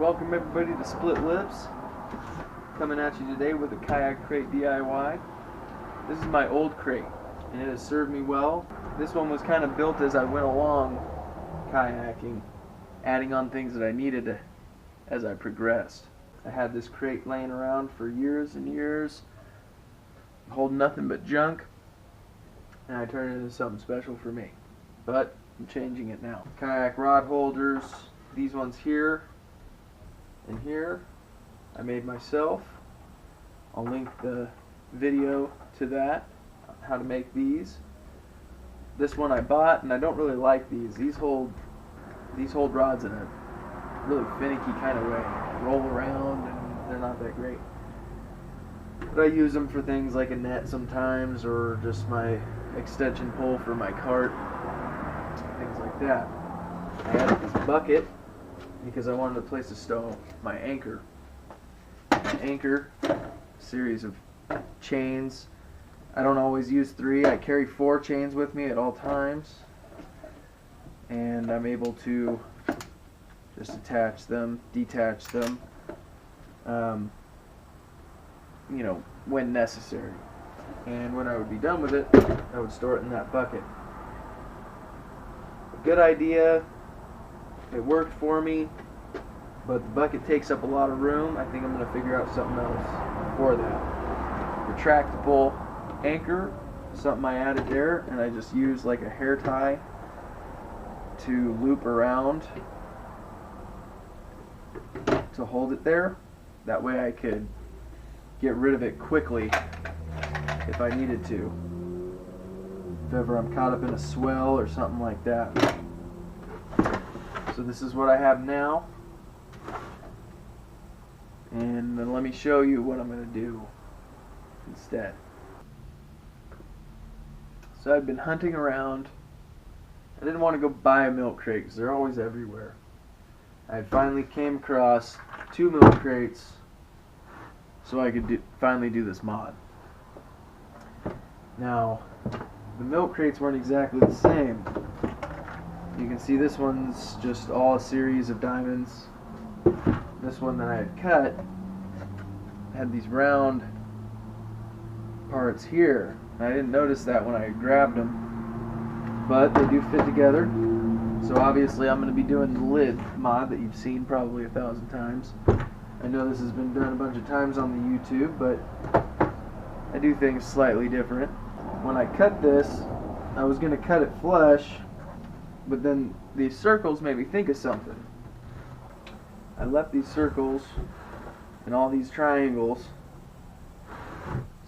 welcome everybody to Split Lips. Coming at you today with a Kayak Crate DIY. This is my old crate, and it has served me well. This one was kind of built as I went along kayaking, adding on things that I needed as I progressed. I had this crate laying around for years and years, holding nothing but junk, and I turned it into something special for me. But I'm changing it now. Kayak rod holders, these ones here and here, I made myself. I'll link the video to that, how to make these. This one I bought, and I don't really like these. These hold rods in a really finicky kind of way. Roll around, and they're not that great. But I use them for things like a net sometimes, or just my extension pole for my cart, things like that. I added this bucket because I wanted a place to stow my anchor. My anchor, series of chains. I don't always use 3. I carry 4 chains with me at all times, and I'm able to just attach them, detach them, you know, when necessary. And when I would be done with it, I would store it in that bucket. A good idea. It worked for me, but the bucket takes up a lot of room. I think I'm going to figure out something else for that. Retractable anchor, something I added there, and I just used like a hair tie to loop around to hold it there. That way I could get rid of it quickly if I needed to. If ever I'm caught up in a swell or something like that. So this is what I have now, and then let me show you what I'm going to do instead. So I've been hunting around. I didn't want to go buy a milk crate because they're always everywhere. I finally came across 2 milk crates so I could finally do this mod. Now, the milk crates weren't exactly the same. You can see this one's just all a series of diamonds. This one that I had cut had these round parts here. I didn't notice that when I grabbed them, but they do fit together. So obviously I'm going to be doing the lid mod that you've seen probably 1,000 times. I know this has been done a bunch of times on the YouTube, but I do things slightly different. When I cut this, I was going to cut it flush, but then these circles made me think of something. I left these circles and all these triangles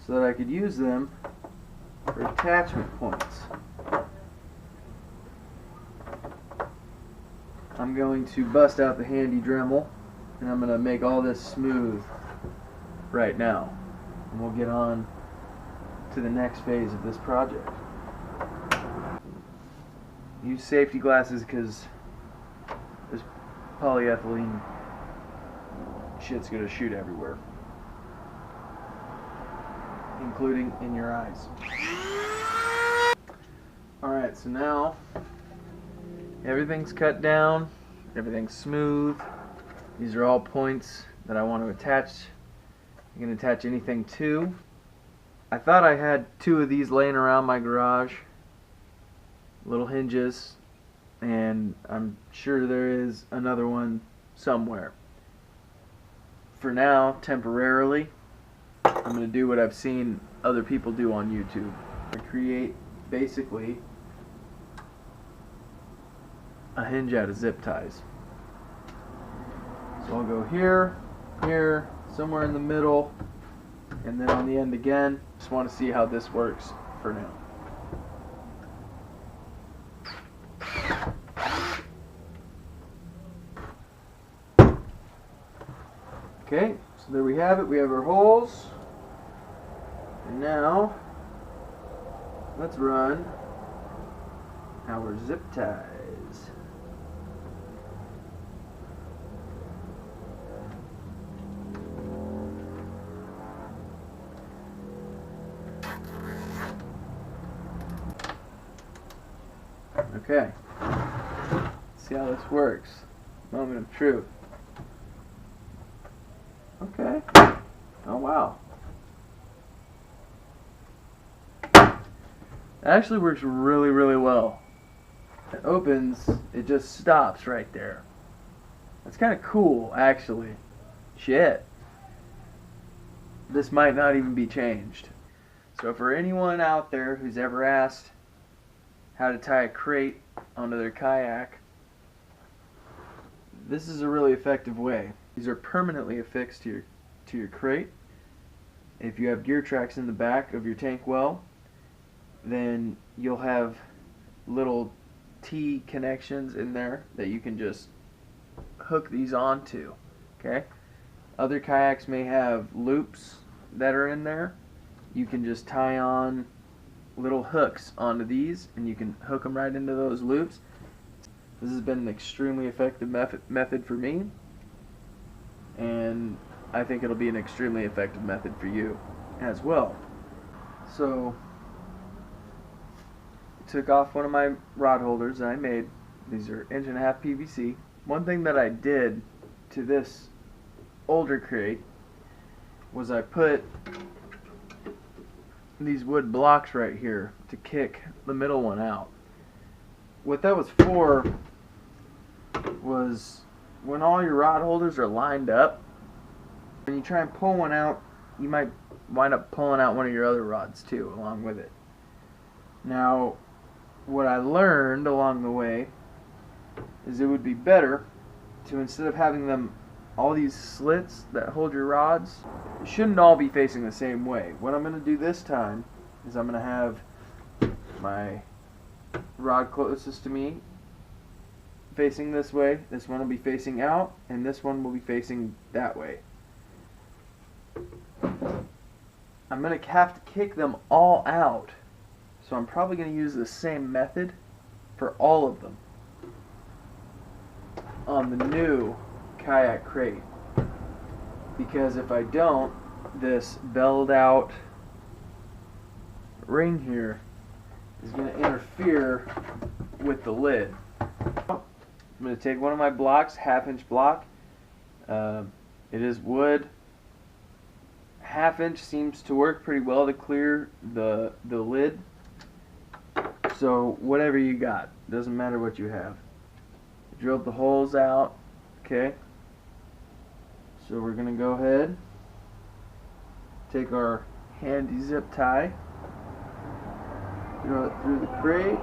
so that I could use them for attachment points. I'm going to bust out the handy Dremel, and I'm going to make all this smooth right now, and we'll get on to the next phase of this project. Use safety glasses because this polyethylene shit's gonna shoot everywhere, including in your eyes. Alright, so now everything's cut down, everything's smooth. These are all points that I want to attach. You can attach anything to. I thought I had 2 of these laying around my garage, little hinges, and I'm sure there is another one somewhere. For now, temporarily, I'm going to do what I've seen other people do on YouTube. I create basically a hinge out of zip ties. So I'll go here, here, somewhere in the middle, and then on the end again. Just want to see how this works for now. Okay, so there we have it. We have our holes. And now, let's run our zip ties. Okay, let's see how this works. Moment of truth. Okay. Oh wow. It actually works really, really well. It opens, it just stops right there. That's kind of cool, actually. Shit. This might not even be changed. So for anyone out there who's ever asked how to tie a crate onto their kayak, this is a really effective way. These are permanently affixed to your crate. If you have gear tracks in the back of your tank well, then you'll have little T connections in there that you can just hook these onto. Okay? Other kayaks may have loops that are in there. You can just tie on little hooks onto these and you can hook them right into those loops. This has been an extremely effective method for me, and I think it'll be an extremely effective method for you as well. So, I took off one of my rod holders that I made. These are 1.5" PVC. One thing that I did to this older crate was I put these wood blocks right here to kick the middle one out. What that was for was when all your rod holders are lined up, when you try and pull one out, you might wind up pulling out one of your other rods too along with it. Now, what I learned along the way is it would be better to, instead of having them all these slits that hold your rods, it shouldn't all be facing the same way. What I'm going to do this time is I'm going to have my rod closest to me facing this way, this one will be facing out, and this one will be facing that way. I'm going to have to kick them all out, so I'm probably going to use the same method for all of them on the new kayak crate, because if I don't, this belled out ring here is going to interfere with the lid. I'm going to take one of my blocks, 1/2" block. It is wood. 1/2" seems to work pretty well to clear the lid. So whatever you got, doesn't matter what you have. Drilled the holes out. Okay. So we're going to go ahead, take our handy zip tie, throw it through the crate,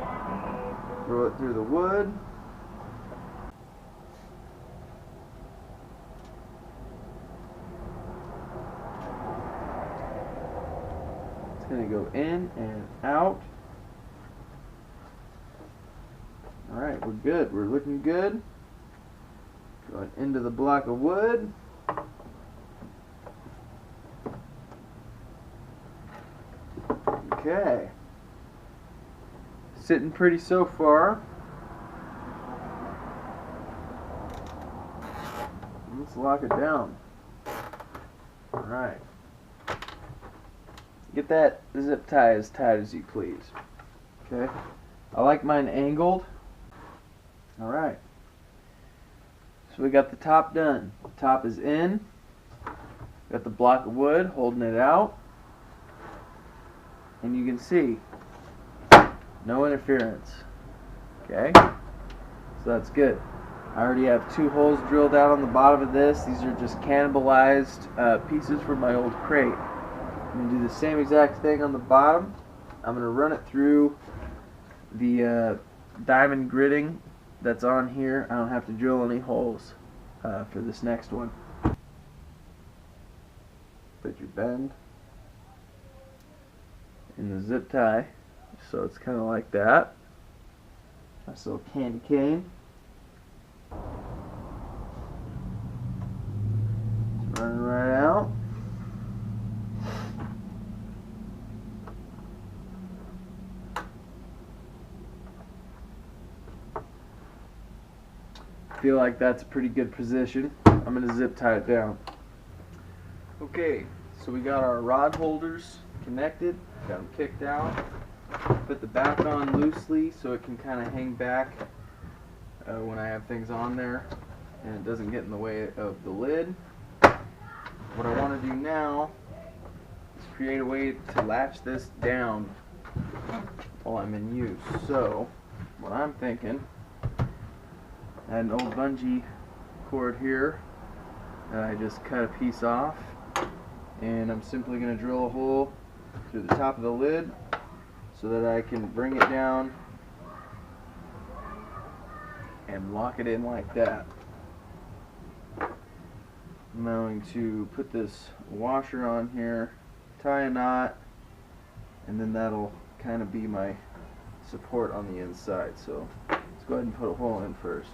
throw it through the wood. It's going to go in and out. Alright, we're good. We're looking good. Going into the block of wood. Okay. Sitting pretty so far. Let's lock it down. Alright. Get that zip tie as tight as you please. Okay. I like mine angled. Alright. So we got the top done. The top is in. Got the block of wood holding it out. And you can see no interference. Okay? So that's good. I already have 2 holes drilled out on the bottom of this. These are just cannibalized pieces from my old crate. I'm going to do the same exact thing on the bottom. I'm going to run it through the diamond gridding that's on here. I don't have to drill any holes for this next one. Put your bend in the zip tie, so it's kind of like that. Nice little candy cane. Run right out. Feel like that's a pretty good position. I'm going to zip tie it down. Okay, so we got our rod holders connected, got them kicked out. Put the back on loosely so it can kind of hang back when I have things on there and it doesn't get in the way of the lid. what I want to do now is create a way to latch this down while I'm in use. So what I'm thinking, I had an old bungee cord here that I just cut a piece off, and I'm simply going to drill a hole through the top of the lid so that I can bring it down and lock it in like that. I'm going to put this washer on here, tie a knot, and then that'll kind of be my support on the inside. So let's go ahead and put a hole in first.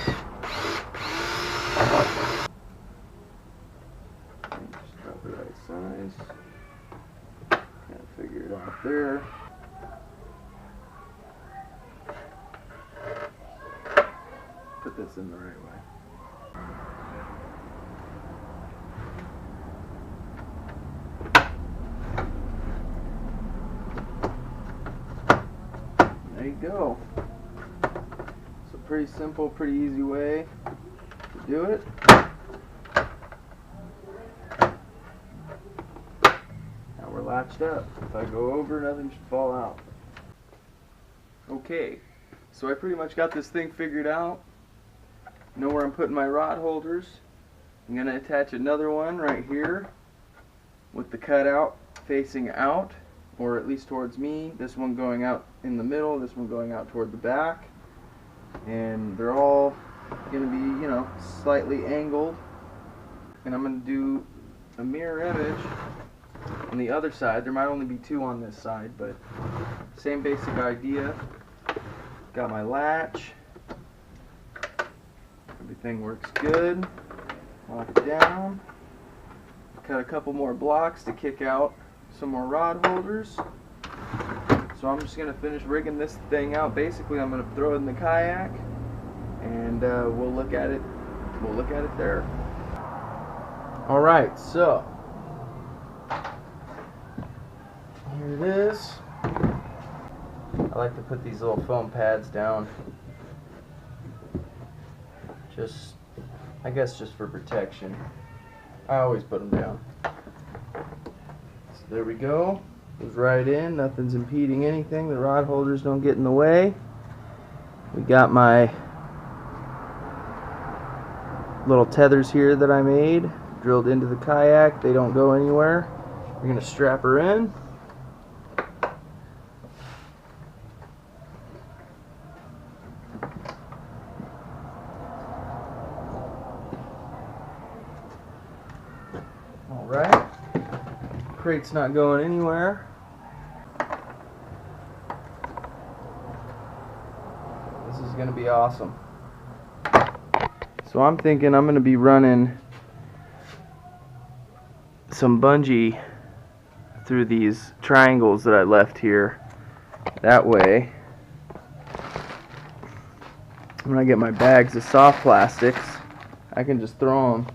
Just about the right size. Kind of figure it out there. Put this in the right way. There you go. It's a pretty simple, pretty easy way to do it. Now we're latched up. If I go over, nothing should fall out. Okay, so I pretty much got this thing figured out. Know where I'm putting my rod holders. I'm going to attach another one right here with the cutout facing out, or at least towards me. This one going out in the middle, this one going out toward the back. And they're all going to be, you know, slightly angled. And I'm going to do a mirror image on the other side. There might only be two on this side, but same basic idea. Got my latch. Everything works good. Lock it down. Cut a couple more blocks to kick out some more rod holders. So I'm just going to finish rigging this thing out. Basically, I'm going to throw it in the kayak, and we'll look at it. We'll look at it there. All right, so here it is. I like to put these little foam pads down. Just, I guess, just for protection. I always put them down. So there we go. Goes right in. Nothing's impeding anything. The rod holders don't get in the way. We got my little tethers here that I made drilled into the kayak. They don't go anywhere. We're going to strap her in. Alright, crate's not going anywhere. This is going to be awesome. So I'm thinking I'm going to be running some bungee through these triangles that I left here. That way, when I get my bags of soft plastics, I can just throw them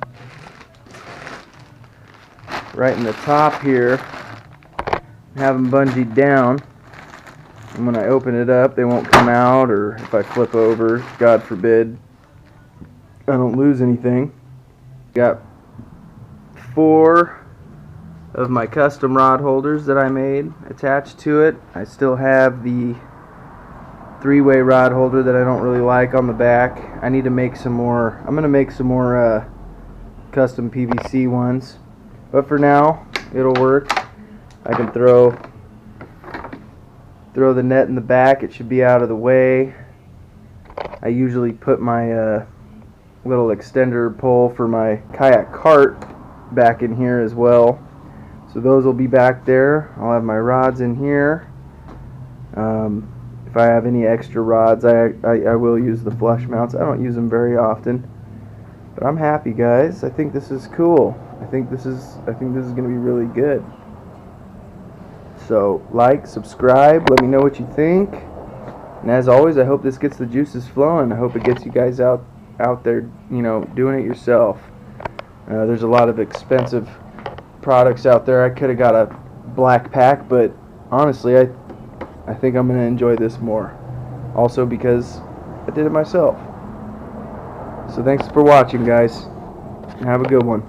right in the top here, have them bungeed down, and when I open it up they won't come out, or if I flip over, God forbid, I don't lose anything. Got 4 of my custom rod holders that I made attached to it. I still have the 3-way rod holder that I don't really like on the back. I need to make some more. I'm going to make some more custom PVC ones. But for now, it'll work. I can throw the net in the back. It should be out of the way. I usually put my little extender pole for my kayak cart back in here as well. So those will be back there. I'll have my rods in here. If I have any extra rods, I will use the flush mounts. I don't use them very often. But I'm happy, guys. I think this is cool. I think this is going to be really good. So, like, subscribe, let me know what you think. And as always, I hope this gets the juices flowing. I hope it gets you guys out there, you know, doing it yourself. There's a lot of expensive products out there. I could have got a black pack, but honestly, I think I'm going to enjoy this more. Also because I did it myself. So thanks for watching, guys. Have a good one.